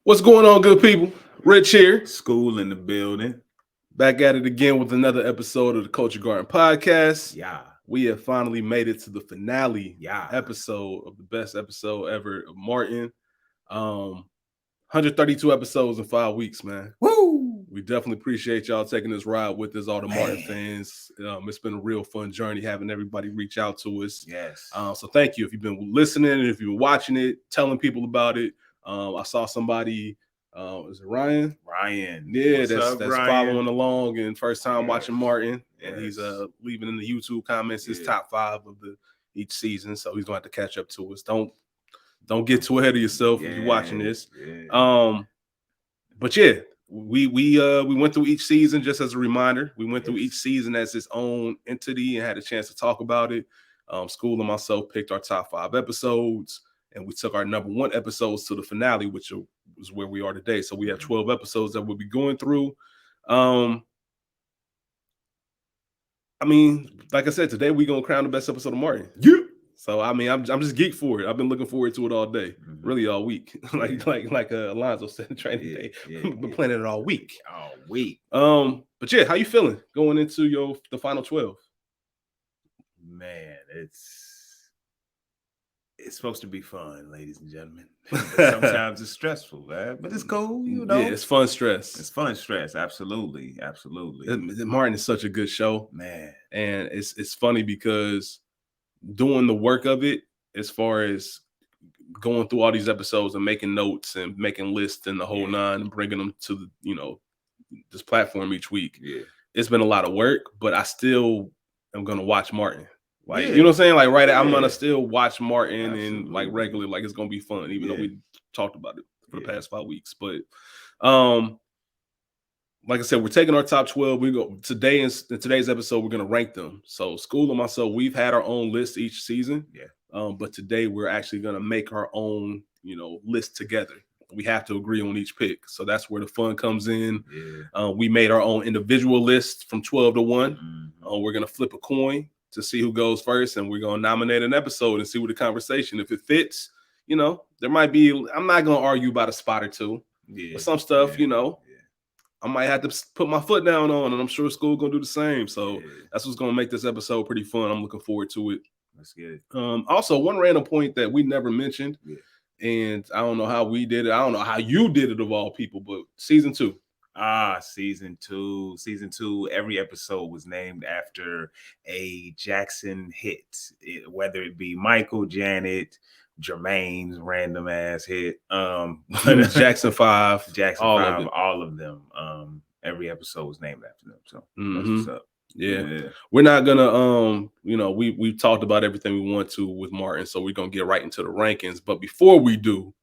What's going on, good people? Rich here, School in the building. back at it again with another episode of the Culture Garden Podcast. Yeah. We have finally made it to the finale Yeah. episode of the best episode ever of Martin. 132 episodes in 5 weeks, man. Woo! We definitely appreciate y'all taking this ride with us, all the Martin Man. fans. It's been a real fun journey having everybody reach out to us. Yes. So thank you if you've been listening and if you've been watching it, telling people about it. I saw somebody, is it Ryan? Ryan. Yeah, What's up, that's Ryan? Following along and first time Yes. watching Martin. And Yes. he's leaving in the YouTube comments his top 5 of each season. So he's gonna have to catch up to us. Don't get too ahead of yourself if you're watching this. Yeah. But yeah, we went through each season just as a reminder. We went through each season as its own entity and had a chance to talk about it. School and myself picked our top 5 episodes, and we took our number 1 episodes to the finale, which is where we are today. So we have 12 episodes that we'll be going through. I mean, like I said, today we're gonna crown the best episode of Martin. Yeah. So I mean, I'm just geeked for it. I've been looking forward to it all day, really all week. like Alonzo said in training day, been planning it all week. All week. But yeah, how you feeling going into the final 12? Man, it's supposed to be fun, ladies and gentlemen. Sometimes it's stressful, man, but it's cool, you know. Yeah, it's fun stress. It's fun stress, absolutely. Martin is such a good show, man, and it's funny because doing the work of it, as far as going through all these episodes and making notes and making lists and the whole nine and bringing them to this platform each week. Yeah, it's been a lot of work, but I still am gonna watch Martin. Like, you know what I'm saying? Like, I'm gonna still watch Martin and like regularly, like it's gonna be fun, even though we talked about it for the past 5 weeks. But like I said, we're taking our top 12. We go today in today's episode, we're gonna rank them. So School and myself, we've had our own list each season. But today we're actually gonna make our own, list together. We have to agree on each pick. So that's where the fun comes in. We made our own individual list from 12 to 1. We're gonna flip a coin to see who goes first, and we're gonna nominate an episode and see what the conversation. If it fits, there might be. I'm not gonna argue about a spot or two. But some stuff, I might have to put my foot down on, and I'm sure School gonna do the same. So that's what's gonna make this episode pretty fun. I'm looking forward to it. Let's get it. Also, one random point that we never mentioned, and I don't know how we did it. I don't know how you did it of all people, but season 2. Season two. Every episode was named after a Jackson hit, whether it be Michael, Janet, Jermaine's random ass hit, Jackson 5, all of them. Every episode was named after them. So that's what's up. Yeah. We're not gonna we talked about everything we want to with Martin, so we're gonna get right into the rankings. But before we do,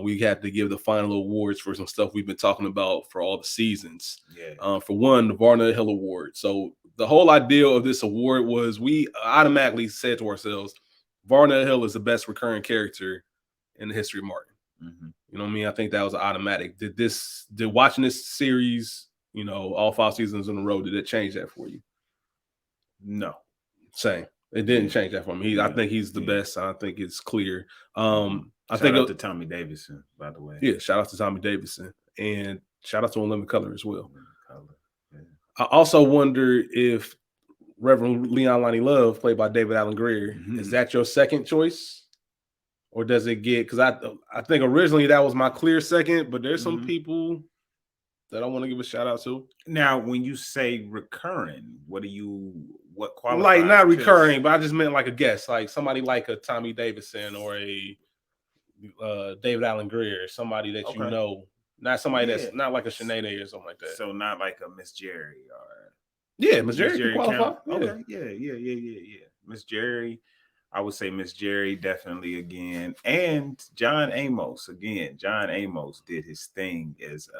we have to give the final awards for some stuff we've been talking about for all the seasons. For one, the Varnell Hill Award. So the whole idea of this award was we automatically said to ourselves, Varnell Hill is the best recurring character in the history of Martin. You know what I mean? I think that was automatic. Did watching this series, all 5 seasons in a row, did it change that for you? No. Same. It didn't change that for me. I think he's the best. I think it's clear. Shout out to Tommy Davidson, by the way. Yeah, shout out to Tommy Davidson. And shout out to Unlimited Color as well. I also wonder if Reverend Leon Lonnie Love, played by David Allen Greer, is that your second choice? Or does it get, because I think originally that was my clear second, but there's some people that I want to give a shout out to. Now, when you say recurring, what qualifies? Like, not recurring, but I just meant like a guest, like somebody like a Tommy Davidson or a David Allen Greer, somebody that you know, not somebody that's not like a Sinead or something like that. So not like a Miss Jerry or Miss Jerry qualify. Yeah. Miss Jerry. I would say Miss Jerry definitely again, and John Amos again. John Amos did his thing as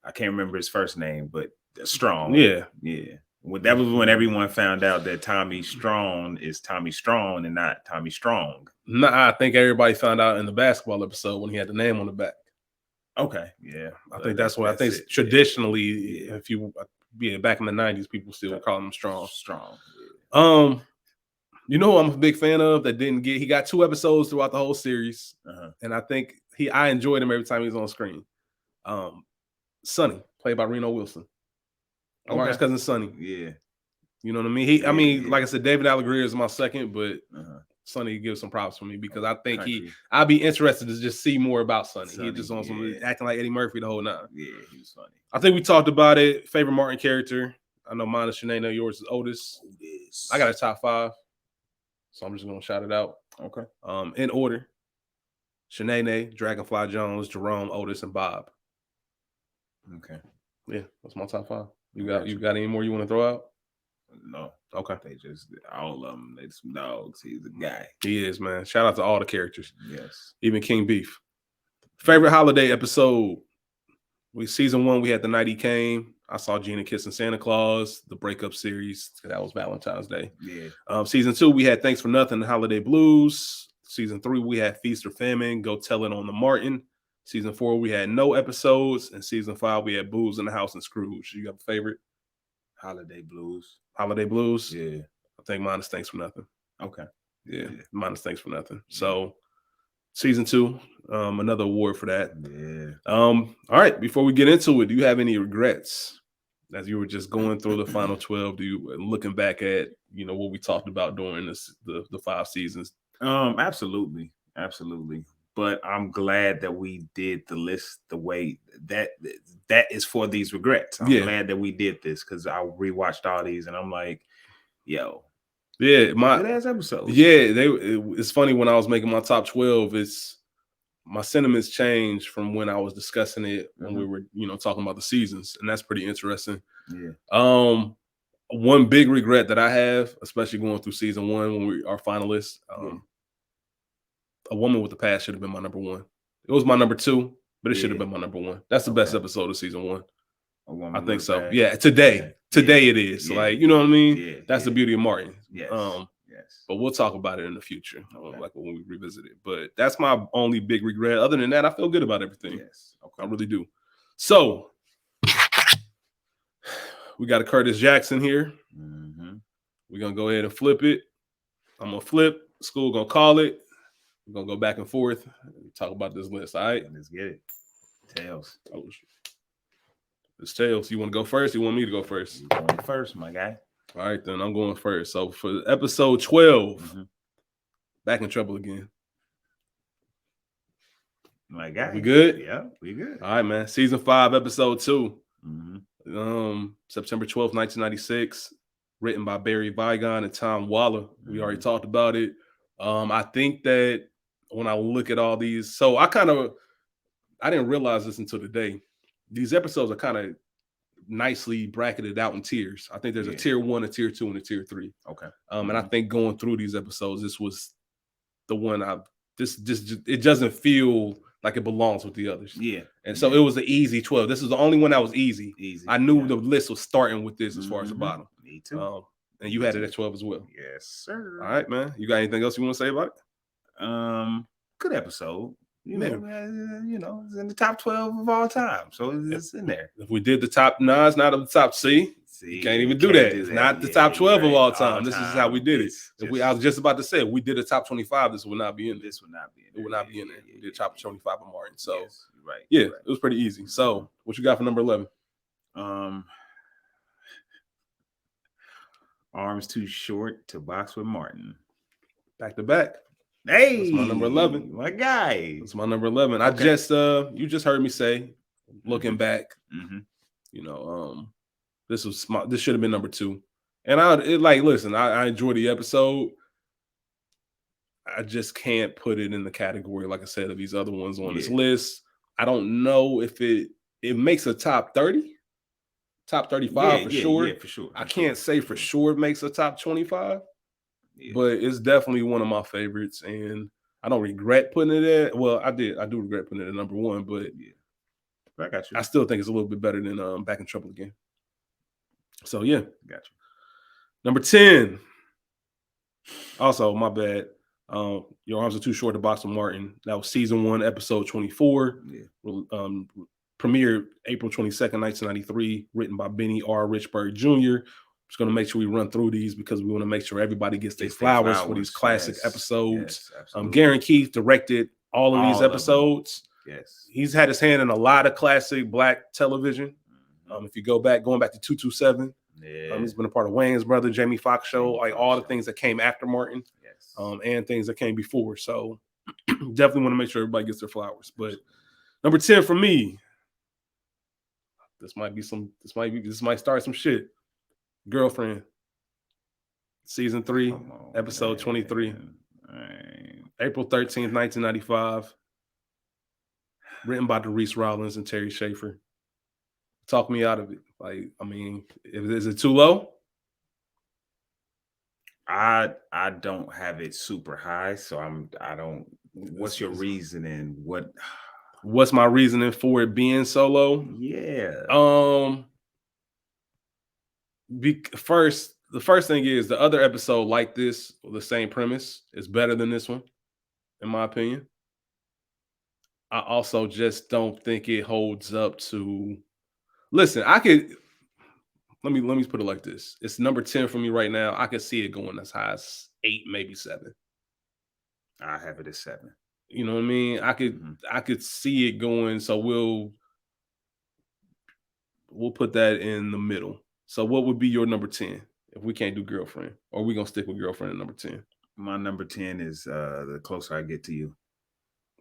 I can't remember his first name, but Strong. Yeah. Well, that was when everyone found out that Tommy Strong is Tommy Strong and not Tommy Strong. Nah, I think everybody found out in the basketball episode when he had the name on the back. Okay, yeah, I think that's what I think. Traditionally, if back in the 90s, people still call him Strong. You know who I'm a big fan of that didn't get? He got 2 episodes throughout the whole series, and I think I enjoyed him every time he was on screen. Sonny, played by Reno Wilson. Martin's cousin Sonny. Yeah. You know what I mean? Like I said, David Allegria is my second, but Sonny gives some props for me because I think I'd be interested to just see more about Sonny. He just on some acting like Eddie Murphy the whole night. Yeah, he was funny. I think we talked about it. Favorite Martin character. I know mine is Shanae. Yours is Otis. I got a top 5, so I'm just gonna shout it out. Okay. In order: Shanae, Dragonfly Jones, Jerome, Otis, and Bob. Okay. Yeah, that's my top 5. You got any more you want to throw out? No. Okay. They just all of them. They some dogs. He's a guy. He is, man. Shout out to all the characters. Yes. Even King Beef. Favorite holiday episode. Season 1, we had The Night He Came. I saw Gina kissing Santa Claus. The breakup series. That was Valentine's Day. Yeah. Season 2, we had Thanks for Nothing, The Holiday Blues. Season 3, we had Feast or Famine, Go Tell It on the Martin. Season 4, we had no episodes. And season 5, we had Booze in the House and Scrooge. You got a favorite? Holiday Blues. Holiday Blues? Yeah. I think mine is Thanks for Nothing. Okay. Yeah. Mine is Thanks for Nothing. So season 2, another award for that. Yeah. All right. Before we get into it, do you have any regrets as you were just going through the final 12? Do you looking back at what we talked about during the 5 seasons? Absolutely. But I'm glad that we did the list the way that is for these regrets. I'm glad that we did this because I rewatched all these and I'm like, yo. Yeah, good ass episodes. Yeah, it's funny when I was making my top 12, my sentiments changed from when I was discussing it when we were, talking about the seasons, and that's pretty interesting. Yeah. One big regret that I have, especially going through season 1 when we are finalists, A Woman with the Past should have been my number 1. It was my number 2, but it should have been my number 1. That's the best episode of season 1. I think so. Past. Yeah, today it is. Yeah. Like, you know what I mean? Yeah, that's the beauty of Martin. Yes. Yes. But we'll talk about it in the future, like when we revisit it. But that's my only big regret. Other than that, I feel good about everything. Yes. Okay. I really do. So we got a Curtis Jackson here. We're gonna go ahead and flip it. I'm gonna flip. School gonna call it. We're gonna go back and forth and talk about this list. All right. Let's get it. Tails. It's Tails. You want to go first? You want me to go first? You're going first, my guy. All right, then I'm going first. So for episode 12, Back in Trouble Again. My guy. We good? Yeah, we good. All right, man. Season 5, episode 2. September 12th, 1996. Written by Barry Vigon and Tom Waller. We already talked about it. I think that when I look at all these, so I didn't realize this until today. These episodes are kind of nicely bracketed out in tiers. I think there's a tier 1, a tier 2, and a tier 3. Okay. And I think going through these episodes, this was the one it doesn't feel like it belongs with the others. Yeah. And so it was an easy 12. This is the only one that was easy. I knew the list was starting with this as far as the bottom. Me too. And you had it at 12 as well. Yes, sir. All right, man. You got anything else you want to say about it? Good episode. You know, it's in the top 12 of all time. So it's in there. If we did the top 9, it's not at the top C. You can't even do that. It's not the top 12 of all time. This is how we did it. I was just about to say, if we did a top 25, this would not be in there. This would not be in there. It would not be in there. We did top 25 of Martin. So, right. Yeah, it was pretty easy. So, what you got for number 11? Arms Too Short to Box with Martin. Back to back. Hey, that's my number 11. My guy. That's my number 11. Okay. I just you just heard me say, looking back, this should have been number 2. And listen, I enjoyed the episode. I just can't put it in the category, like I said, of these other ones on this list. I don't know if it makes a top 30, top 35 for sure. Yeah, for sure. I can't say for sure it makes a top 25. But it's definitely one of my favorites, and I don't regret putting it at. Well, I do regret putting it at number 1, but I got you. I still think it's a little bit better than Back in Trouble Again. So yeah, got you. Number 10. Also, my bad. Your Arms Are Too Short to Box with Martin. That was season 1, episode 24. Premiered April 22nd, 1993. Written by Benny R. Richburg Jr. just going to make sure we run through these because we want to make sure everybody gets their flowers for these classic episodes. Garen Keith directed all of these episodes. Yes. He's had his hand in a lot of classic Black television. If you going back to 227, he's been a part of Wayne's Brother, Jamie Foxx Show, like all the things that came after Martin, and things that came before. So definitely want to make sure everybody gets their flowers. But number 10 for me, this might start some shit. Girlfriend, season 3, episode 23, April 13th, 1995. Written by Darice Rollins and Terry Schaefer. Talk me out of it. Like, I mean, is it too low? I don't have it super high, so I don't. What's your reasoning? What's my reasoning for it being so low? Yeah. The first thing is the other episode like this, the same premise, is better than this one, in my opinion. I also just don't think it holds up to. Listen, let me put it like this. It's number 10 for me right now. I could see it going as high as 8, maybe 7. I have it as 7. You know what I mean? I could see it going. So we'll put that in the middle. So what would be your number 10 if we can't do Girlfriend? Or are we gonna stick with Girlfriend at number 10? My number 10 is The Closer I Get to You.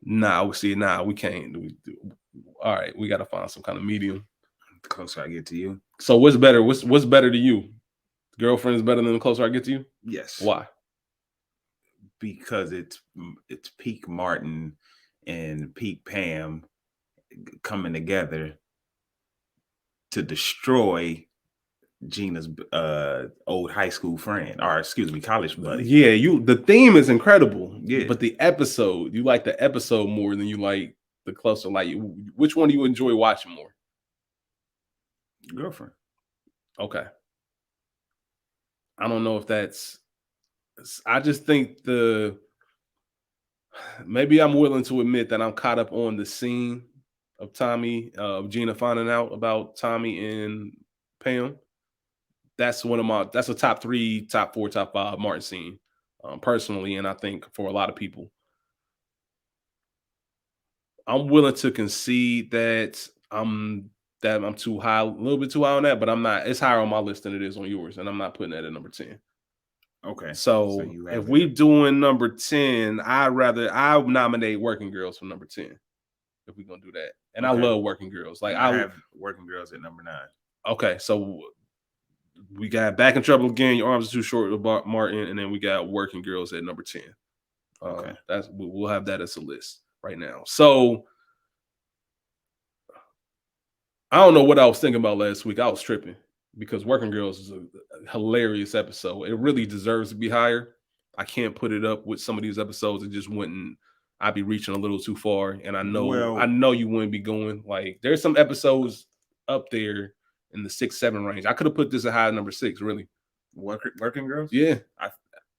We can't. All right, we gotta find some kind of medium. The Closer I Get to You. So what's better? What's better to you? Girlfriend is better than The Closer I Get to You? Yes. Why? Because it's peak Martin and peak Pam coming together to destroy Gina's old high school friend, or excuse me, college buddy. Yeah, the theme is incredible. Yeah, but the episode, you like the episode more than you like The Closer. Like, which one do you enjoy watching more? Girlfriend. Okay. I don't know if that's. I just think maybe I'm willing to admit that I'm caught up on the scene of Gina finding out about Tommy and Pam. That's a top 3, top 4, top 5 Martin scene, personally, and I think for a lot of people. I'm willing to concede that I'm too high, a little bit too high on that, but I'm not. It's higher on my list than it is on yours, and I'm not putting that at number 10. Okay. So if we doing number 10, I nominate Working Girls for number 10. If we're gonna do that. And okay. I love Working Girls. Like I have Working Girls at number 9. Okay, so we got Back in Trouble Again, Your Arms Are Too Short with Martin, and then we got Working Girls at number 10. Okay. We'll have that as a list right now. So I don't know what I was thinking about last week. I was tripping because Working Girls is a hilarious episode. It really deserves to be higher. I can't put it up with some of these episodes. It just wouldn't. I'd be reaching a little too far, and I know you wouldn't be going. Like, there's some episodes up there in the 6, 7 range. I could have put this at high number 6. Really, Working Girls. Yeah,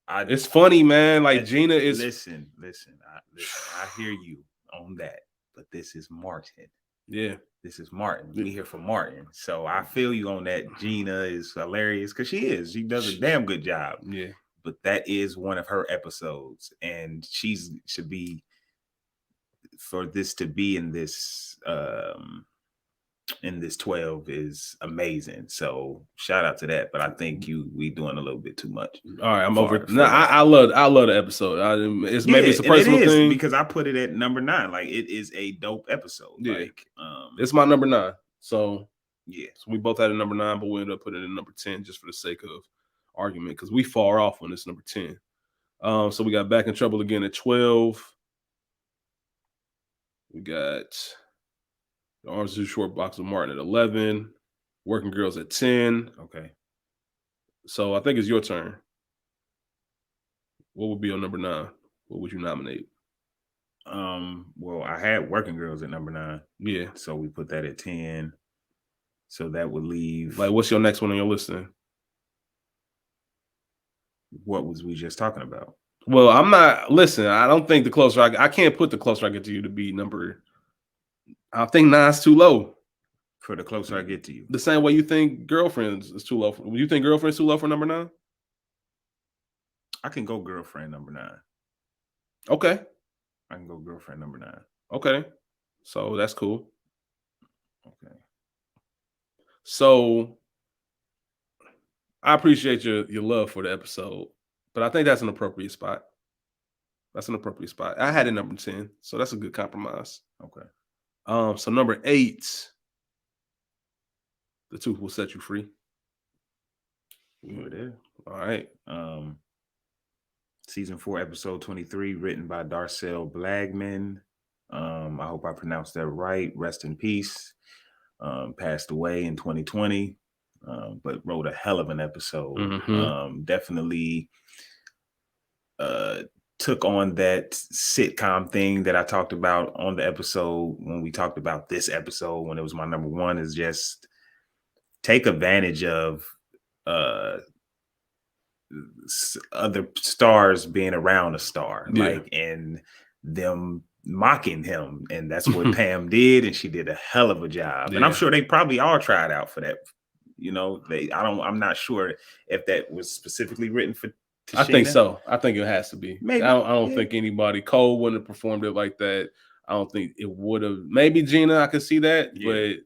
it's funny, man. Like, Gina is. Listen. I hear you on that, but this is Martin. Yeah. This is Martin. We here for Martin. So I feel you on that. Gina is hilarious because she is. She does a damn good job. Yeah. But that is one of her episodes. And should be, for this to be in this 12 is amazing. So shout out to that. But I think we doing a little bit too much. All right, I'm over. No, I love the episode. Maybe it's a personal thing because I put it at number 9. Like, it is a dope episode. Yeah. Like, it's my number 9. So yeah. So we both had a number 9, but we ended up putting it in number 10 just for the sake of argument because we far off on this number 10. So we got Back in Trouble Again at 12. We got The Arms Too Short Box of Martin at 11. Working Girls at 10. Okay. So I think it's your turn. What would be on number 9? What would you nominate? Well, I had Working Girls at number 9. Yeah. So we put that at 10. So that would leave. Like, what's your next one on your list then? What was we just talking about? Well, I'm not. Listen, I don't think The Closer I can't put The Closer I Get to You to be number. I think 9's too low. For the closer I get to you. The same way you think Girlfriends is too low. You think Girlfriend's too low for number 9? I can go Girlfriend number 9. Okay. I can go Girlfriend number 9. Okay. So that's cool. Okay. So I appreciate your love for the episode, but I think that's an appropriate spot. That's an appropriate spot. I had it number 10, so that's a good compromise. Okay. So number 8, The Truth Will Set You Free. Over there. All right. Season 4, episode 23, written by Darcel Blagman. I hope I pronounced that right. Rest in peace. Passed away in 2020, but wrote a hell of an episode. Definitely took on that sitcom thing that I talked about on the episode when we talked about this episode when it was my number 1, is just take advantage of other stars being around a star, like, and them mocking him, and that's what Pam did, and she did a hell of a job. And I'm sure they probably all tried out for that. You know, I'm not sure if that was specifically written for Tashina. I think so. I think it has to be. Maybe. I don't think anybody, Cole wouldn't have performed it like that. I don't think it would have. Maybe Gina, I could see that, but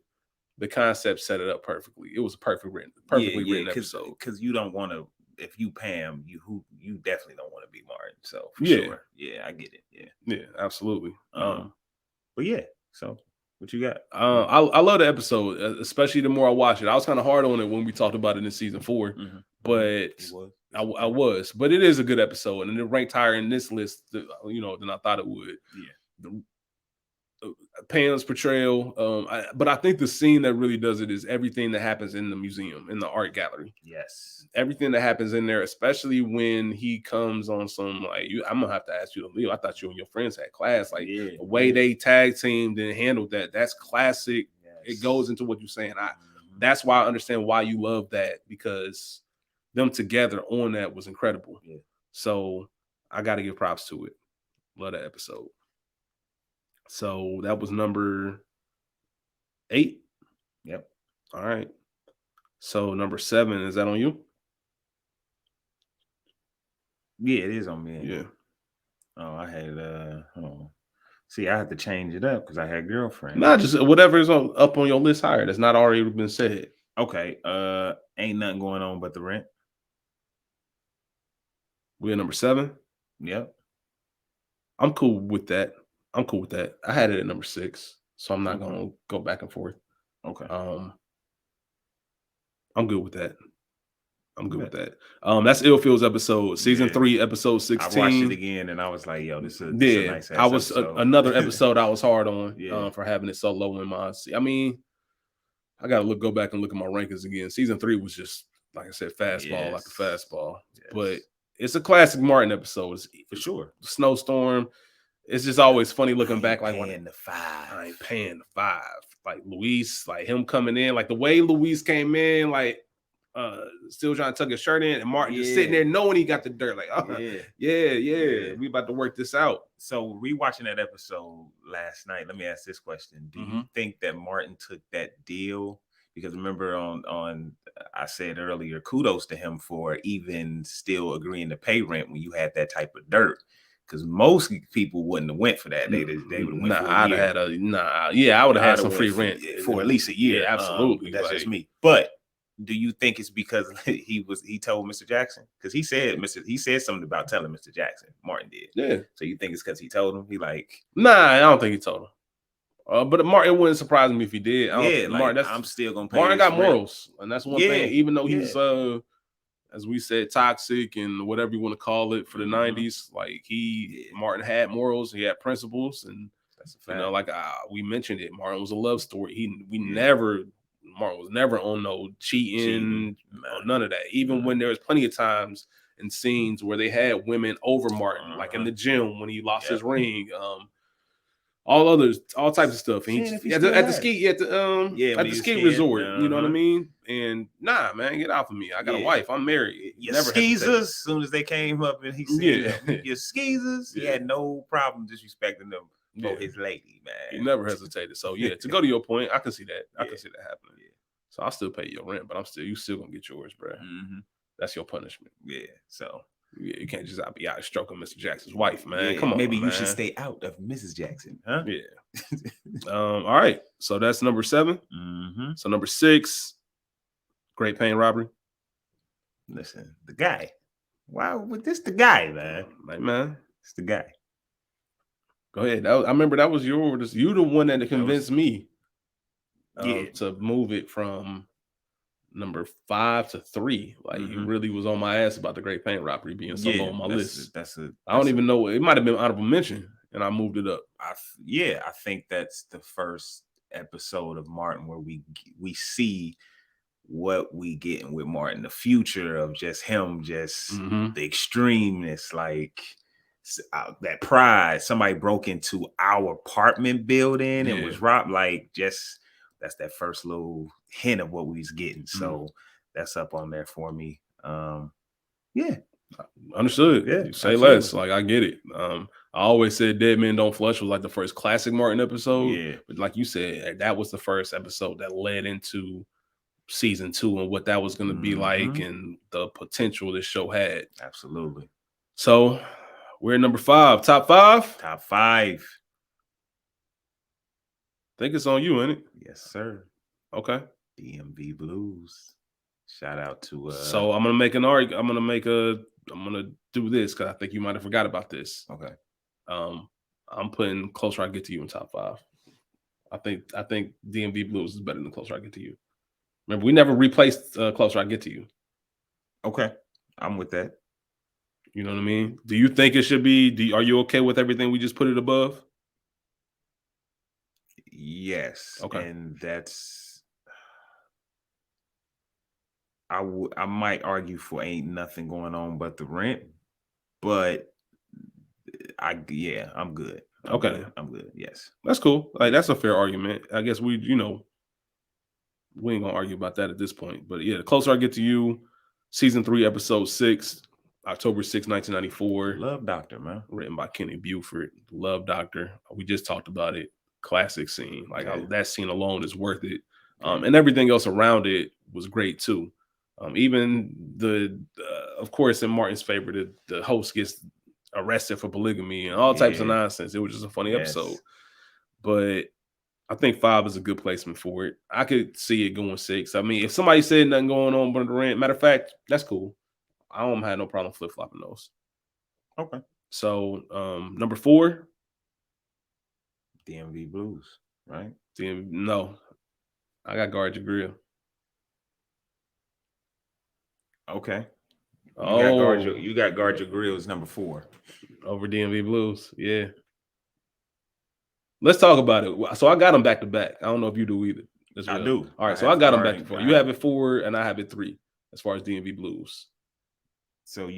the concept set it up perfectly. It was a perfectly written episode. Because you don't want to, if you Pam, you definitely don't want to be Martin. So for sure, I get it. Yeah, absolutely. But yeah, so what you got? I love the episode, especially the more I watch it. I was kind of hard on it when we talked about it in season 4, but I was. But it is a good episode, and it ranked higher in this list, than I thought it would. Yeah. Pam's portrayal, but I think the scene that really does it is everything that happens in the museum, in the art gallery. Yes, everything that happens in there, especially when he comes on some I'm gonna have to ask you to leave. I thought you and your friends had class. The way they tag teamed and handled that, that's classic. Yes. It goes into what you're saying. That's why I understand why you love that, because them together on that was incredible. Yeah. So I got to give props to it. Love that episode. So that was number 8. Yep. All right. So number 7, is that on you? Yeah, it is on me. Yeah. Oh, I had see, I had to change it up because I had Girlfriend. Nah, just whatever is up on your list higher that's not already been said. Okay. Ain't nothing going on but the rent. We're at number 7. Yep. I'm cool with that. I had it at number 6, so I'm not gonna go back and forth. Okay. I'm good with that. That's Illfield's episode, season 3, episode 16. I watched it again and I was like, yo, this is a nice episode. Another episode I was hard on for having it so low in my. I mean, I gotta go back and look at my rankings again. Season 3 was just, like I said, fastball, like a fastball. Yes. But it's a classic Martin episode. It's, for sure. Snowstorm. It's just always funny looking back. Like, I ain't paying the 5. Like Luis, like him coming in, like the way Luis came in, like still trying to tuck his shirt in, and Martin just sitting there knowing he got the dirt. Like, we about to work this out. So rewatching that episode last night, let me ask this question: do you think that Martin took that deal? Because remember on I said earlier, kudos to him for even still agreeing to pay rent when you had that type of dirt. Because most people wouldn't have went for that. They would have went for a year. I would have had some free rent for at least a year. Yeah, absolutely. That's just me. But do you think it's because he told Mr. Jackson? Because he said something about telling Mr. Jackson. Martin did. Yeah. So you think it's because he told him? Nah, I don't think he told him. But Martin, it wouldn't surprise me if he did. Martin, I'm still gonna pay. Martin got morals, and that's one thing. Even though he's as we said, toxic and whatever you want to call it for the 90s, like Martin had morals, he had principles, and that's a fact. Like we mentioned it, Martin was a love story. Martin was never on no cheating, none of that. Even when there was plenty of times and scenes where they had women over Martin, like in the gym when he lost his ring, all types of stuff. And at the ski resort, you know what I mean? And nah, man, get off of me. I got a wife. I'm married. Your skeezers, as soon as they came up and he said, your skeezers, he had no problem disrespecting them for his lady, man. He never hesitated. So yeah, to go to your point, I can see that. I can see that happening. Yeah. So I'll still pay your rent, but you still gonna get yours, bro. That's your punishment. Yeah. So yeah, you can't just be out stroking Mr. Jackson's wife, man. Come on, maybe man. you should stay out of Mrs. Jackson, huh? Yeah. All right. So that's number 7. So number 6, Great Pain Robbery. Listen, the guy. Why would this the guy, man? Like, man, it's the guy. Go ahead. I remember that was yours. You the one that convinced me. To move it from number 5 to 3. Like you really was on my ass about the Great Paint Robbery being so low on my list. I don't even know. It might have been honorable mention, and I moved it up. I think that's the first episode of Martin where we see what we getting with Martin, the future of just him, just the extremeness, like that pride. Somebody broke into our apartment building and was robbed. Like just that's that first little hint of what we was getting. So that's up on there for me. Yeah. Understood. Yeah, you say absolutely. Less. Like I get it. I always said Dead Men Don't Flush was like the first classic Martin episode. Yeah. But like you said, that was the first episode that led into season 2 and what that was going to be like and the potential this show had. Absolutely. So we're at number 5. Top 5? Top 5. I think it's on you, ain't it? Yes, sir. Okay. DMV Blues. Shout out to So I'm gonna make an argument. I'm gonna do this because I think you might have forgot about this. Okay. I'm putting Closer I Get to You in top 5. I think DMV Blues is better than Closer I Get to You. Remember, we never replaced Closer I Get to You. Okay. I'm with that. You know what I mean? Do you think it should be? Are you okay with everything we just put it above? Yes. Okay. And that's I might argue for Ain't Nothing Going On But the Rent, but I'm good. I'm good. Yes. That's cool. Like that's a fair argument. I guess we ain't gonna argue about that at this point. But yeah, The Closer I Get to You, season 3, episode 6, October 6, 1994. Love Doctor, man. Written by Kenny Buford. Love Doctor. We just talked about it. Classic scene. Like that scene alone is worth it. And everything else around it was great too. Even of course, in Martin's favor, the host gets arrested for polygamy and all types of nonsense. It was just a funny episode. But I think 5 is a good placement for it. I could see it going 6. I mean, if somebody said nothing going on but the rent, matter of fact, that's cool. I don't have no problem flip-flopping those. Okay. So number 4. DMV Blues, right? No. I got Guard Your Grill. Okay. You got Guard Your Grill as number 4. Over DMV Blues, yeah. Let's talk about it. So I got them back to back. I don't know if you do either. I do. All right, so I got them back to 4. You have it 4 and I have it 3 as far as DMV Blues. So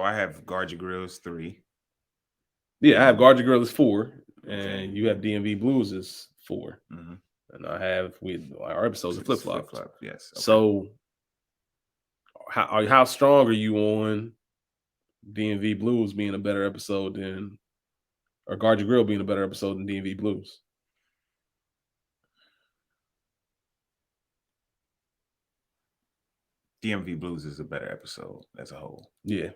I have Guard Your Grill as 3. Yeah, I have Guard Your Grill as 4, and you have DMV Blues as 4. And I have our episodes of flip-flops. Yes. Okay. So how strong are you on DMV Blues being a better episode than, or Guard Your Grill being a better episode than DMV Blues? DMV Blues is a better episode as a whole. Yeah.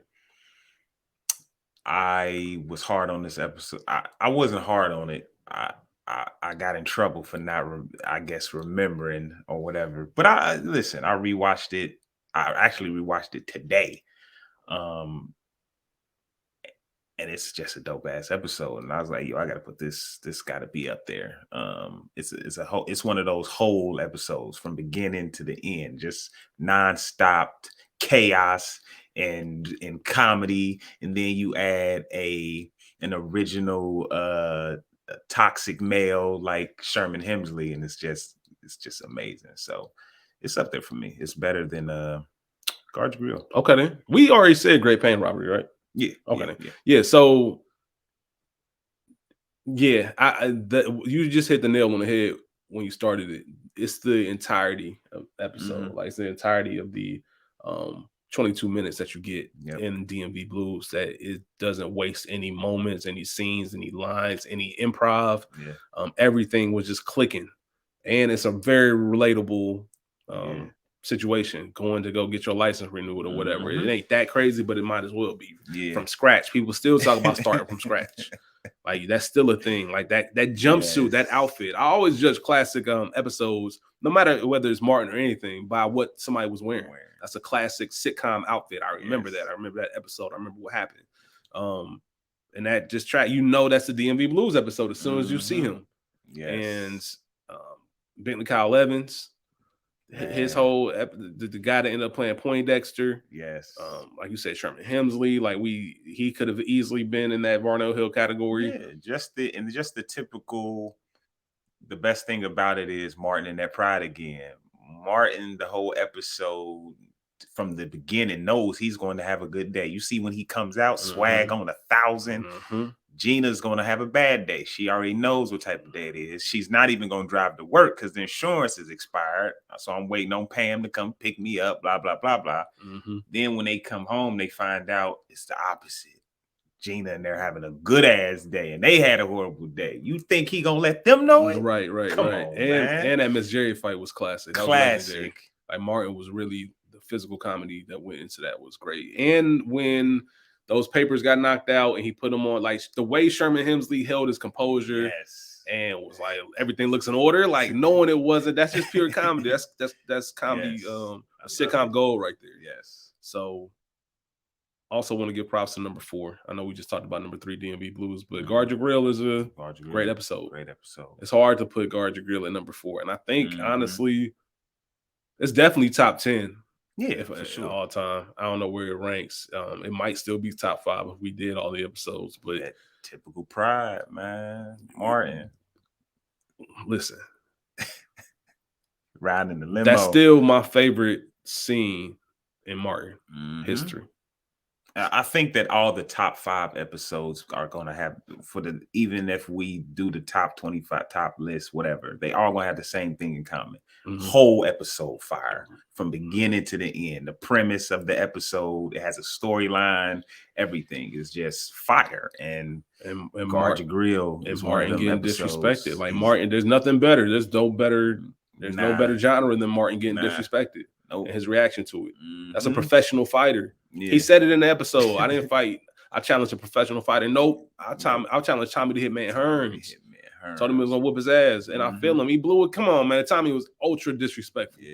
I was hard on this episode. I wasn't hard on it. I got in trouble for not, remembering or whatever. But I rewatched it. I actually rewatched it today. And it's just a dope ass episode. And I was like, yo, I gotta put this gotta be up there. It's one of those whole episodes from beginning to the end, just nonstop chaos and comedy. And then you add an original toxic male like Sherman Hemsley, and it's just amazing. So it's up there for me. It's better than Guard Your Grill. Okay, then we already said Great Pain Robbery, right? Yeah. Okay. Yeah. So, yeah, you just hit the nail on the head when you started it. It's the entirety of episode. Like it's the entirety of the 22 minutes that you get in DMV Blues, that it doesn't waste any moments, any scenes, any lines, any improv. Everything was just clicking, and it's a very relatable situation, going to go get your license renewed or whatever. It ain't that crazy, but it might as well be from scratch. People still talk about starting from scratch. Like, that's still a thing. Like that jumpsuit, that outfit. I always judge classic episodes, no matter whether it's Martin or anything, by what somebody was wearing. That's a classic sitcom outfit. I remember that. I remember that episode. I remember what happened. And that just track, that's the DMV Blues episode as soon as you see him. And Bentley Kyle Evans, his whole the guy that ended up playing Poindexter. Like you said, Sherman Hemsley. Like he could have easily been in that Varnell Hill category. Just the typical. The best thing about it is Martin in that pride again. Martin, the whole episode from the beginning, knows he's going to have a good day. You see when he comes out, swag on 1,000. Gina's going to have a bad day. She already knows what type of day it is. She's not even going to drive to work because the insurance is expired. So I'm waiting on Pam to come pick me up, blah, blah, blah, blah. Then when they come home, they find out it's the opposite. Gina and they're having a good ass day, and they had a horrible day. You think he gonna let them know it? Right. Come on, man. And that Miss Jerry fight was classic. That was like Martin was really, the physical comedy that went into that was great. And when those papers got knocked out and he put them on, like the way Sherman Hemsley held his composure and was like, everything looks in order, like knowing it wasn't. That's just pure comedy. That's comedy, sitcom gold right there. So. Also want to give props to number 4. I know we just talked about number 3, DMV Blues, but Guard Your Grill is a great episode. It's hard to put Guard Your Grill at number 4. And I think, honestly, it's definitely top 10. For sure. All time. I don't know where it ranks. It might still be top 5 if we did all the episodes, but that typical pride, man. Martin. Listen. Riding in the limo. That's still my favorite scene in Martin history. I think that all the top 5 episodes are going to have, even if we do the top 25 top list, whatever, they all going to have the same thing in common. Whole episode fire from beginning to the end. The premise of the episode, it has a storyline. Everything is just fire. And Guard Your Grill is Martin getting disrespected. Like Martin, there's nothing better. There's no better genre than Martin getting disrespected. And his reaction to it. That's a professional fighter. He said it in the episode. I didn't fight. I challenged a professional fighter. Nope. I'll challenge Tommy the Hitman Hearns. Told him he was gonna whoop his ass. And I feel him. He blew it. Come on, man. Tommy was ultra disrespectful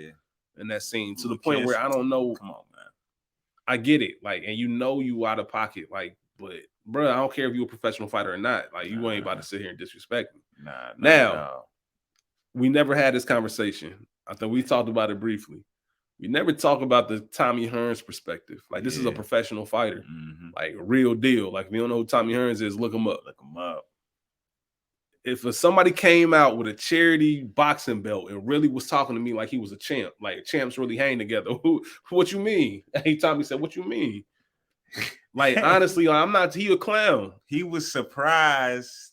in that scene. To the point where I don't know. Come on, man. I get it. Like, and you out of pocket. Like, but bro, I don't care if you're a professional fighter or not. Like, you ain't about to sit here and disrespect me. Now, we never had this conversation. I think we talked about it briefly. We never talk about the Tommy Hearns perspective. Like, this is a professional fighter, like real deal. Like, if you don't know who Tommy Hearns is, look him up. If somebody came out with a charity boxing belt and really was talking to me like he was a champ, like champs really hang together, what you mean? Hey, Tommy said, what you mean? Like, honestly, I'm not. He a clown. He was surprised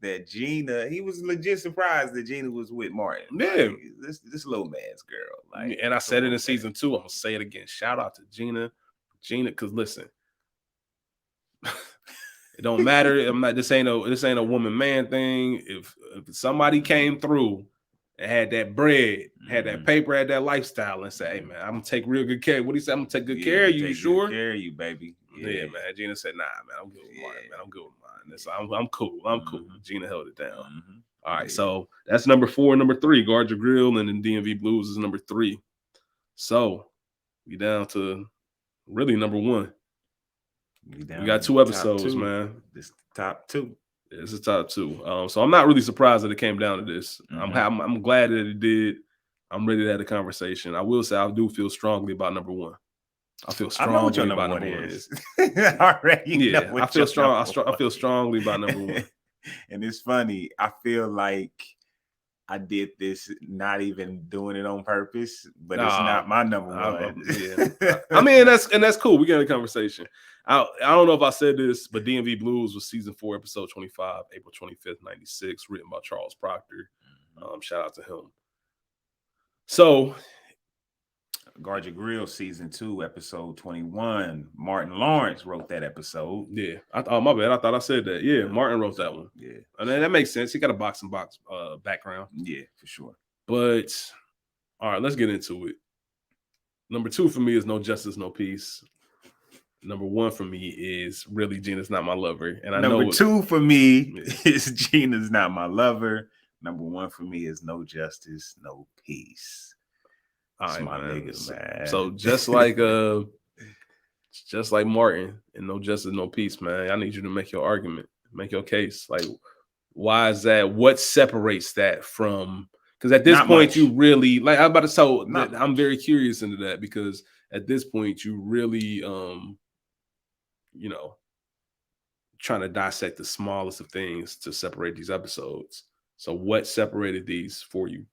that Gina, he was legit surprised that Gina was with Martin. Yeah. Like, this little man's girl. Like, and I said it in season 2. I'm gonna say it again. Shout out to Gina, because listen, it don't matter. I'm not. This ain't a woman man thing. If somebody came through and had that bread, had that paper, had that lifestyle, and say, "Hey man, I'm gonna take real good care." What he said, "I'm gonna take good care of you." You sure? Good care of you, baby. Yeah, man. Gina said, "Nah, man, I'm good with mine, man. I'm good with mine. I'm cool. I'm cool." Gina held it down. All right, so that's number 4. Number 3, Guard Your Grill, and then DMV Blues is number 3. So we down to really number 1. We got 2 episodes, man. This top 2. This is top 2. So I'm not really surprised that it came down to this. I'm glad that it did. I'm ready to have a conversation. I will say I do feel strongly about number 1. I feel strongly about number 1 is. Already, I feel strong. I feel strongly about number 1. And it's funny. I feel like I did this not even doing it on purpose, but it's not my number 1. I mean, that's cool. We got a conversation. I don't know if I said this, but DMV Blues was season 4, episode 25, April 25th, 96, written by Charles Proctor. Shout out to him. So Guard Your Grill season 2, episode 21. Martin Lawrence wrote that episode. Yeah. Oh, my bad. I thought I said that. Yeah, Martin wrote that one. Yeah. And that makes sense. He got a box background. Yeah, for sure. But all right, let's get into it. Number 2 for me is No Justice, No Peace. Number 1 for me is Really Gina's Not My Lover. And I know Number 2 for me is Gina's Not My Lover. Number 1 for me is No Justice, No Peace. That's my nigga, man. So just like Martin and No Justice, No Peace, man. I need you to make your argument, make your case. Like, why is that? What separates that from? Because at this point, you really like. I'm about to tell. I'm very curious into that because at this point, you really, trying to dissect the smallest of things to separate these episodes. So, what separated these for you?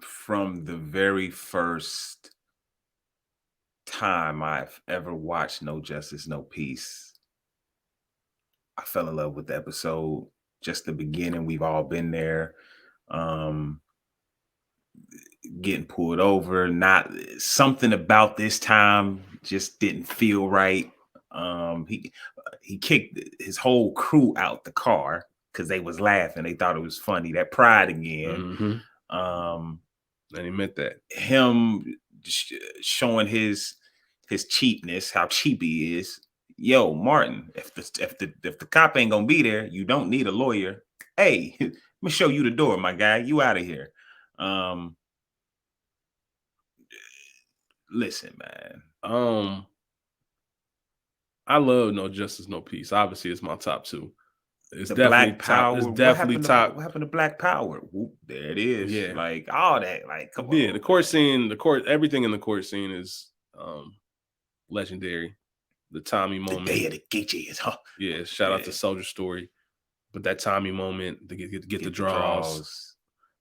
From the very first time I've ever watched No Justice, No Peace, I fell in love with the episode. Just the beginning, we've all been there. Getting pulled over, not something about this time just didn't feel right. He kicked his whole crew out the car because they was laughing. They thought it was funny. That pride again. And he meant that. Him showing his cheapness, how cheap he is. Yo, Martin, if the cop ain't gonna be there, you don't need a lawyer. Hey, let me show you the door, my guy. You out of here. Listen, man. I love No Justice, No Peace. Obviously, it's my top 2. It's the definitely Black Power. It's definitely top. What happened to Black Power? Whoop, there it is. Yeah, like all that. Like, come on. Yeah, the court scene, everything in the court scene is legendary. The Tommy moment. The day of the gauges, huh? Yeah, shout out to Soldier Story. But that Tommy moment to get the draws.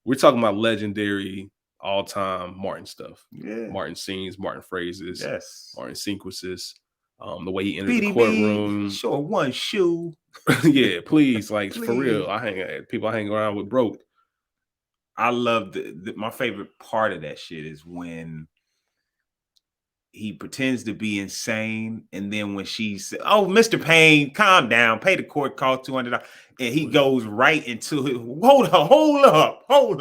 We're talking about legendary all-time Martin stuff. Yeah. Martin scenes, Martin phrases. Yes. Martin sequences. The way he entered the courtroom. Sure, one shoe. Yeah, please, like for real. I hang around with broke. I love my favorite part of that shit is when he pretends to be insane, and then when she said, "Oh, Mr. Payne, calm down, pay the court cost $200," and he goes right into it. Hold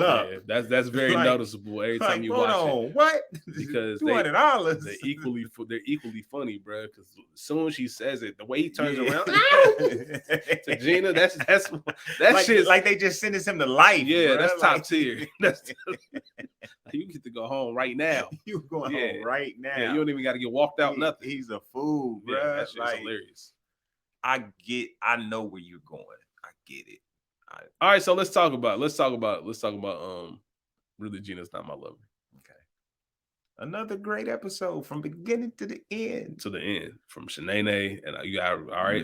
up. Yeah, that's very noticeable every time you watch it. What? Because $200. They're equally funny, bro. Because as soon as she says it, the way he turns around to Gina, that like, shit. Like they just sentenced him to life. Yeah, bro. that's top tier. You get to go home right now. You going home right now. Yeah, you don't even got to get walked out. Nothing. He's a fool, bro. Yeah, that shit's hilarious. I know where you're going. I get it. All right, so let's talk about Really Gina's Not My Lover. Okay. Another great episode from beginning to the end. To the end, from Shanae, and you got all right.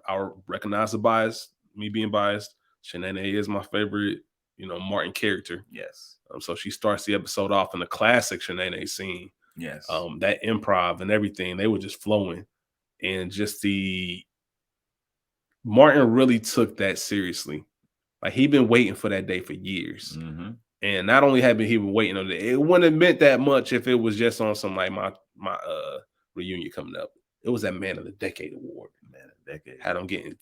I'll recognize the bias. Me being biased, Shanae is my favorite, Martin character. Yes. So she starts the episode off in the classic Shanae scene. Yes. That improv and everything, they were just flowing, and just Martin really took that seriously. Like he'd been waiting for that day for years. Mm-hmm. And not only had he been waiting on it, it wouldn't have meant that much if it was just on some like my reunion coming up. It was that Man of the Decade award. Man of the Decade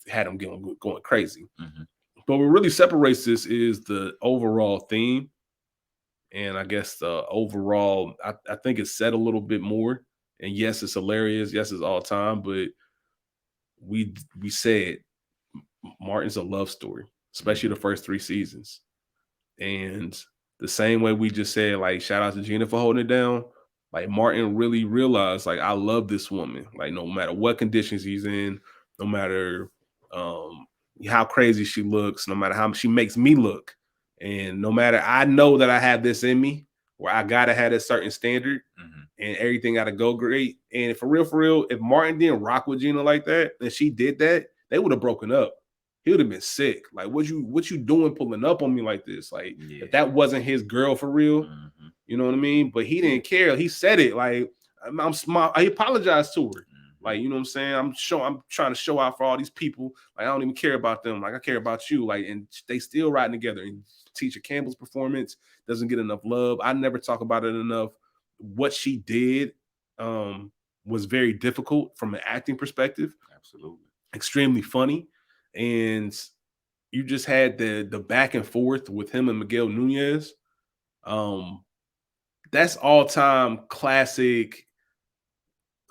had him going crazy. Mm-hmm. But what really separates this is the overall theme, and I guess the overall. I think it's said a little bit more. And yes, it's hilarious. Yes, it's all time. But we said Martin's a love story, especially the first 3 seasons. And the same way we just said, like, shout out to Gina for holding it down. Like Martin really realized, like, I love this woman. Like, no matter what conditions he's in, no matter how crazy she looks, no matter how she makes me look, and no matter, I know that I have this in me where I gotta have a certain standard, and everything gotta go great. And for real, if Martin didn't rock with Gina like that, and she did that, they would have broken up. He would have been sick. Like, what you doing pulling up on me like this? Like, if that wasn't his girl for real, you know what I mean? But he didn't care. He said it. Like, I'm smart. He apologized to her. Like, you know what I'm saying? I'm trying to show out for all these people. Like, I don't even care about them. Like, I care about you. Like, and they still riding together. And Teacher Campbell's performance doesn't get enough love. I never talk about it enough. What she did was very difficult from an acting perspective. Absolutely. Extremely funny. And you just had the back and forth with him and Miguel Nunez. That's all-time classic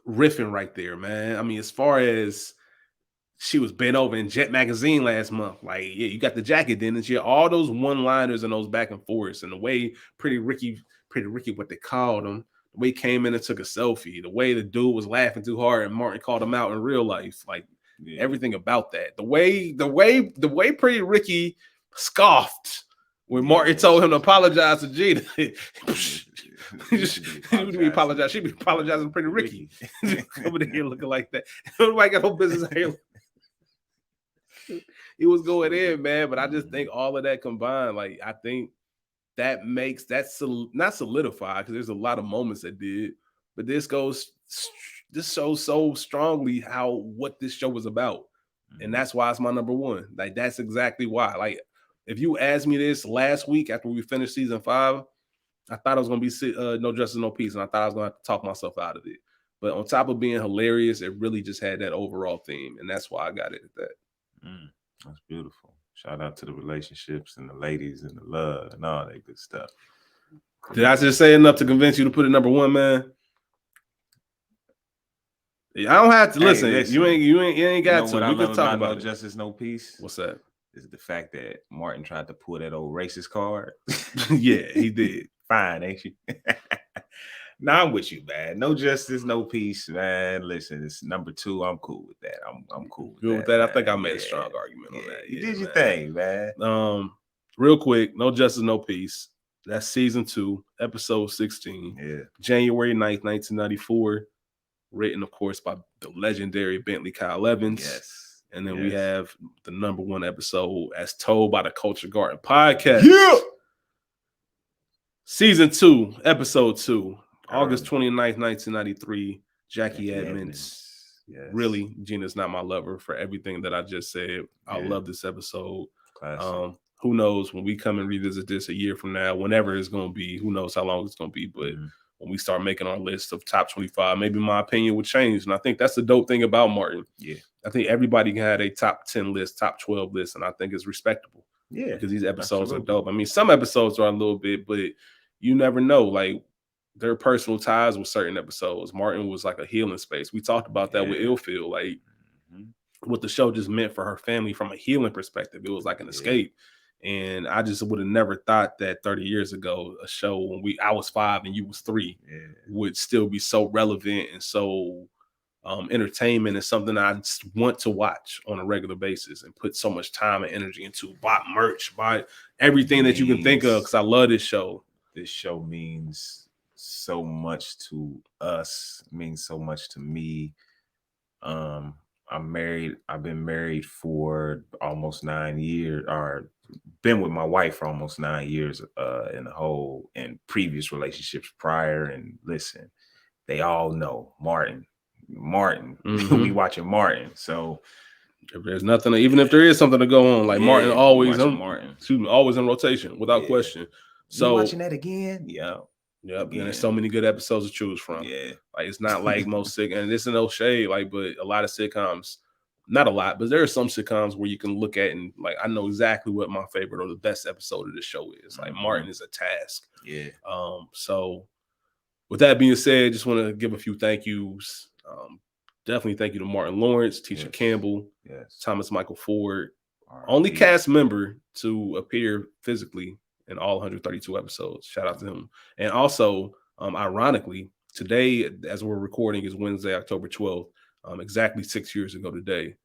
riffing right there, man. I mean, as far as she was bent over in Jet Magazine last month, like, yeah, you got the jacket, didn't you? All those one-liners and those back and forths, and the way Pretty Ricky, what they called him, the way he came in and took a selfie, the way the dude was laughing too hard and Martin called him out in real life, like everything about that. The way Pretty Ricky scoffed when Martin told him to apologize to Gina. She'd be apologizing to Pretty Ricky. Coming in here looking like that. Nobody got no business here. He was going in, man. But I just think all of that combined, like, I think that makes that not solidified, because there's a lot of moments that did, but this shows so strongly what this show was about. And that's why it's my number one. Like, that's exactly why. Like, if you asked me this last week after we finished season 5, I thought it was going to be No Justice, No Peace, and I thought I was going to have to talk myself out of it. But on top of being hilarious, it really just had that overall theme, and that's why I got it at that. That's beautiful. Shout out to the relationships and the ladies and the love and all that good stuff. Did I just say enough to convince you to put it number one, man? I don't have to listen. You ain't got to. We can talk about No Justice, No Peace. What's that? Is the fact that Martin tried to pull that old racist card. Yeah, he did. Fine, ain't you? Nah, I'm with you, man. No Justice, No Peace, man. Listen, it's number 2. I'm cool with that. I'm cool with that. I think I made a strong argument on that. You did your thing, man. Real quick, No Justice, No Peace. That's season 2, episode 16. Yeah. January 9th, 1994. Written, of course, by the legendary Bentley Kyle Evans. Yes. And then we have the number 1 episode as told by the Culture Garden podcast. Yeah. Season 2, episode 2, August 29th, 1993. Jackie Edmonds. Yes. Really, Gina's not my lover, for everything that I just said. I love this episode. Who knows, when we come and revisit this a year from now, whenever it's going to be, who knows how long it's going to be. But when we start making our list of top 25, maybe my opinion would change. And I think that's the dope thing about Martin. Yeah. I think everybody can have a top 10 list, top 12 list, and I think it's respectable. Yeah. Because these episodes are dope. I mean, some episodes are a little bit, but you never know. Like, there are personal ties with certain episodes. Martin was like a healing space. We talked about that with Illfield, like what the show just meant for her family from a healing perspective. It was like an escape. And I just would have never thought that 30 years ago, a show when I was 5 and you was 3 would still be so relevant and so entertainment, and something I want to watch on a regular basis and put so much time and energy into. Buy merch, buy everything that you can think of, because I love this show. This show means so much to us, means so much to me. I'm married. I've been married for almost 9 years, or been with my wife for almost 9 years in the whole, and previous relationships prior. And listen, they all know Martin. We watching Martin. So if there's nothing, even if there is something to go on, like Martin always always in rotation without question. So watching that again, Yep. And there's so many good episodes to choose from. Yeah. Like, it's not like most sitcoms, and this is no shade, like, but a lot of sitcoms, not a lot, but there are some sitcoms where you can look at and like, I know exactly what my favorite or the best episode of the show is. Like, Martin is a task. Yeah. So with that being said, just want to give a few thank yous. Definitely thank you to Martin Lawrence, Teacher Campbell, Thomas Michael Ford, only cast member to appear physically in all 132 episodes. Shout out to him. And also, ironically, today, as we're recording, is Wednesday, October 12th. Exactly 6 years ago today,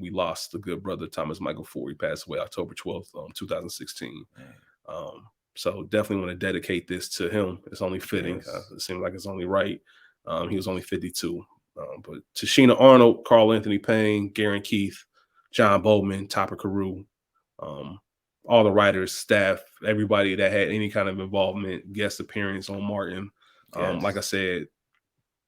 we lost the good brother Thomas Michael Ford. He passed away October 12th, 2016. So definitely want to dedicate this to him. It's only fitting. It seems like it's only right. He was only 52. But Tashina Arnold, Carl Anthony Payne, Garen Keith, John Bowman, Topper Carew, all the writers, staff, everybody that had any kind of involvement, guest appearance on Martin. Like I said,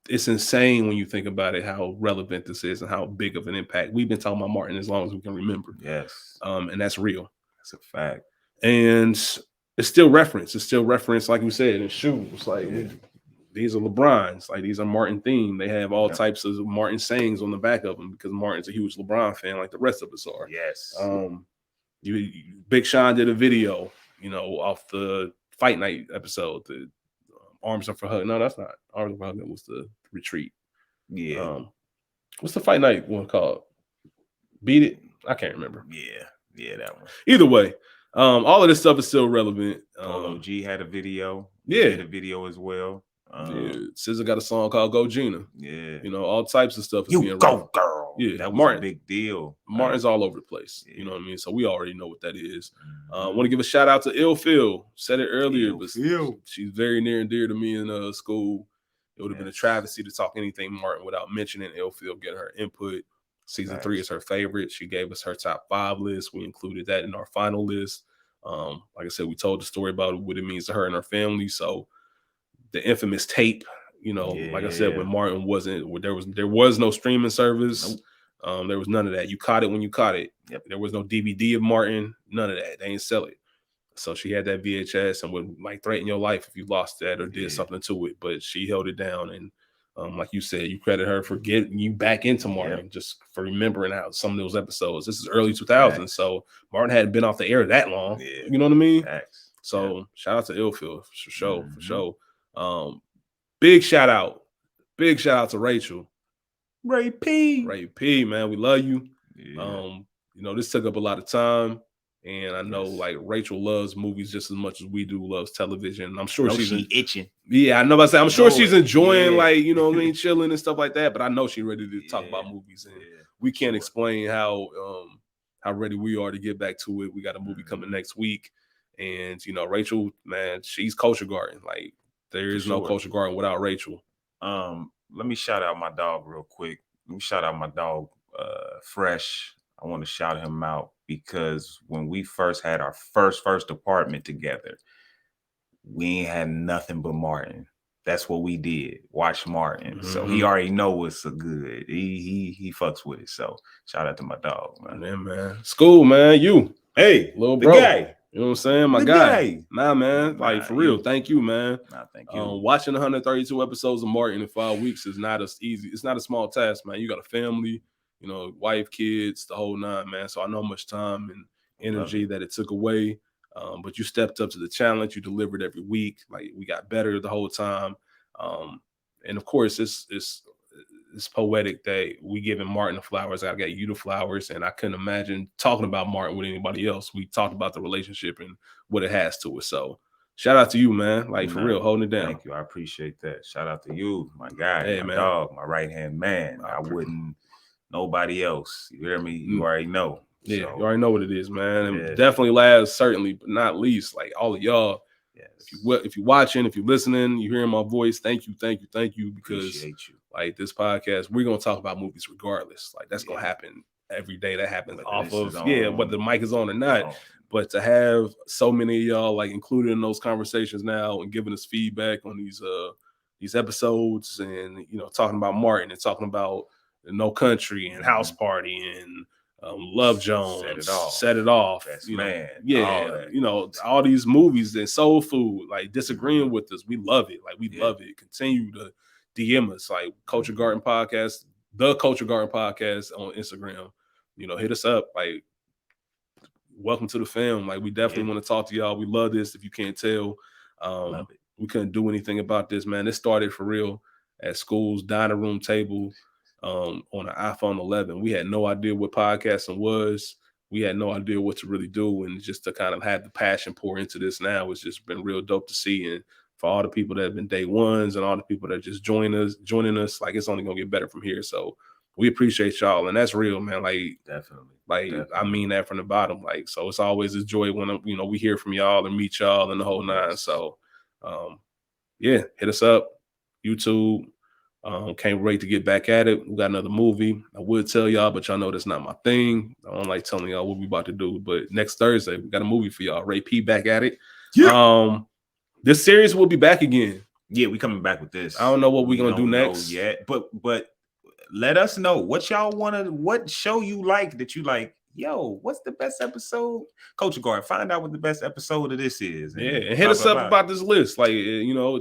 it's insane when you think about it, how relevant this is and how big of an impact. We've been talking about Martin as long as we can remember. Yes. And that's real. That's a fact. And it's still referenced. It's still referenced, like we said, in shoes. Like these are LeBrons. Like these are Martin themed. They have all types of Martin sayings on the back of them because Martin's a huge LeBron fan, like the rest of us are. Yes. Big Sean did a video, off the Fight Night episode. The Arms Are for Hug. No, that's not Arms Are for Hug. That was the retreat. Yeah. What's the Fight Night one called? Beat It? I can't remember. Yeah, that one. Either way, all of this stuff is still relevant. Polo G had a video. Yeah, he did a video as well. SZA got a song called "Go Gina." Yeah, all types of stuff. You go, girl. Yeah, that was Martin, a big deal. Martin's all over the place. Yeah. You know what I mean? So we already know what that is. Want to give a shout out to Ill Phil. Said it earlier, but she's very near and dear to me in school. It would have been a travesty to talk anything Martin without mentioning Ill Phil, getting her input. Season 3 is her favorite. She gave us her top 5 list. We included that in our final list. Like I said, we told the story about what it means to her and her family. So the infamous tape, like I said, when Martin wasn't, there was no streaming service. Nope. There was none of that. You caught it when you caught it. Yep. There was no DVD of Martin. None of that. They ain't sell it. So she had that VHS and would threaten your life if you lost that or did something to it. But she held it down. And like you said, you credit her for getting you back into Martin, just for remembering how some of those episodes. This is early 2000s, so Martin hadn't been off the air that long. Yeah. You know what I mean? So shout out to Ill Phil for sure, for sure. Big shout out to Rachel. Ray P, man, we love you. Yeah. This took up a lot of time. And I know, like, Rachel loves movies just as much as we do, loves television. I'm sure she's itching. Yeah, I know. I'm sure she's enjoying, chilling and stuff like that. But I know she's ready to talk about movies, and we can't explain how ready we are to get back to it. We got a movie coming next week, and Rachel, man, she's culture guarding. Like, there is no culture guarding without Rachel. Let me shout out my dog real quick. Let me shout out my dog, Fresh. I want to shout him out because when we first had our first apartment together, we ain't had nothing but Martin. That's what we did. Watch Martin. Mm-hmm. So he already know what's so good. He fucks with it. So shout out to my dog, man. Yeah, man. School, man. You. Hey, little bro. The guy. You know what I'm saying? My guy. Nah, man. Like, for real. Thank you, man. Nah, thank you. Watching 132 episodes of Martin in 5 weeks is not as easy. It's not a small task, man. You got a family, wife, kids, the whole nine, man. So I know how much time and energy that it took away. But you stepped up to the challenge. You delivered every week. Like, we got better the whole time. And of course, it's poetic that we giving Martin the flowers. I got you the flowers, and I couldn't imagine talking about Martin with anybody else. We talked about the relationship and what it has to it. So shout out to you, man. Like, for real, holding it down. Thank you. I appreciate that. Shout out to you, my guy, my dog, my right-hand man. I wouldn't, nobody else. You hear me? You already know. Yeah, so, you already know what it is, man. And definitely last, certainly, but not least, like, all of y'all. If you're watching, if you're listening, you're hearing my voice, thank you. Because like, this podcast, we're gonna talk about movies regardless. Like, that's gonna happen every day. That happens whether the mic is on or not. But to have so many of y'all, like, included in those conversations now and giving us feedback on these episodes, and talking about Martin and talking about No Country and House Party and Love Jones, Set It Off, all these movies and Soul Food, like, disagreeing with us, we love it. Like, we love it. Continue to DM us, like, Culture Garden Podcast, the Culture Garden Podcast on Instagram. Hit us up. Like, welcome to the fam. Like, we definitely want to talk to y'all. We love this. If you can't tell, we couldn't do anything about this, man. This started for real at school's dining room table. On an iPhone 11. We had no idea what podcasting was. We had no idea what to really do. And just to kind of have the passion pour into this now, it's just been real dope to see. And for all the people that have been day ones and all the people that just joining us, like, it's only going to get better from here. So we appreciate y'all. And that's real, man. Like, definitely. I mean that from the bottom. Like, so it's always a joy when, we hear from y'all and meet y'all and the whole nine. So, hit us up, YouTube. Can't wait to get back at it. We got another movie. I would tell y'all, but y'all know that's not my thing. I don't like telling y'all what we about to do. But next Thursday, we got a movie for y'all. Ray P back at it. Yeah. This series will be back again. Yeah, we coming back with this. I don't know what we're gonna do next yet, but let us know what y'all what show you like that you like. Yo, what's the best episode? Coach Guard, find out what the best episode of this is. And hit us up about this list. Like,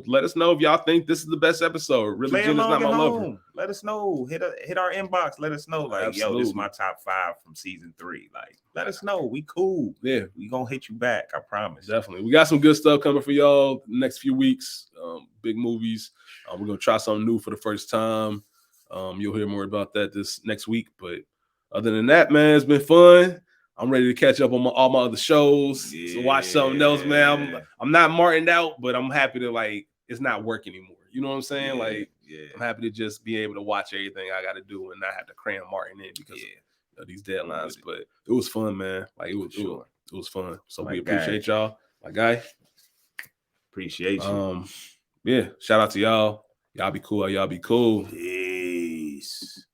let us know if y'all think this is the best episode. Really, Jen is not my lover. Let us know. Hit our inbox. Let us know. Like, absolutely. Yo, this is my top 5 from season 3. Like, let us know. We cool. Yeah, we gonna hit you back. I promise. Definitely. We got some good stuff coming for y'all next few weeks. Big movies. We're gonna try something new for the first time. You'll hear more about that this next week. But other than that, man, it's been fun. I'm ready to catch up on all my other shows. Yeah. So watch something else, man. I'm not martined out, but I'm happy to it's not work anymore. You know what I'm saying? I'm happy to just be able to watch everything I got to do and not have to cram Martin in because of these deadlines. But it was fun, man. Like it was fun. So we appreciate y'all. My guy. Appreciate you. Yeah. Shout out to y'all. Y'all be cool. Y'all be cool. Peace.